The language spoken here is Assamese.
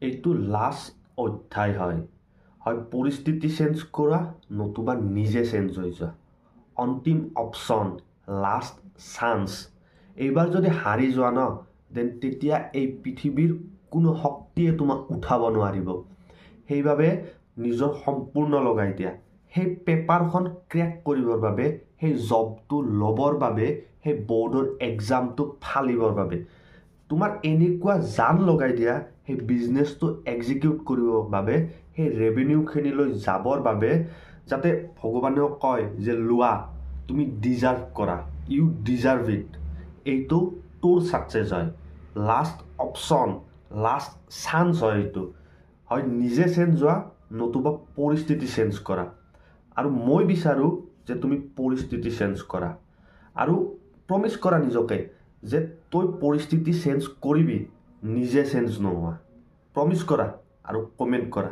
এইটো লাষ্ট অধ্যায় হয় হয় পৰিস্থিতি চেঞ্জ কৰা নতুবা নিজে চেঞ্জ হৈ যোৱা অন্তিম অপশ্যন লাষ্ট চান্স এইবাৰ যদি হাৰি যোৱা ন দেন তেতিয়া এই পৃথিৱীৰ কোনো শক্তিয়ে তোমাক উঠাব নোৱাৰিব সেইবাবে নিজৰ সম্পূৰ্ণ লগাই দিয়া সেই পেপাৰখন ক্ৰেক কৰিবৰ বাবে সেই জবটো ল'বৰ বাবে সেই বৰ্ডৰ এক্সামটো ফালিবৰ বাবে তোমাৰ এনেকুৱা জান লগাই দিয়া সেই বিজনেছটো এক্সিকিউট কৰিবৰ বাবে সেই ৰেভিনিউখিনিলৈ যাবৰ বাবে যাতে ভগৱানেও কয় যে লোৱা তুমি ডিজাৰ্ভ কৰা ইউ ডিজাৰ্ভ ইট এইটো তোৰ ছাকচেছ হয় লাষ্ট অপশ্যন লাষ্ট চান্স হয় এইটো হয় নিজে চেঞ্জ হোৱা নতুবা পৰিস্থিতি চেঞ্জ কৰা আৰু মই বিচাৰোঁ যে তুমি পৰিস্থিতি চেঞ্জ কৰা আৰু প্ৰমিছ কৰা নিজকে যে তই পৰিস্থিতি চেঞ্জ কৰিবি নিজে চেঞ্জ নোহোৱা প্ৰমিছ কৰা আৰু কমেণ্ট কৰা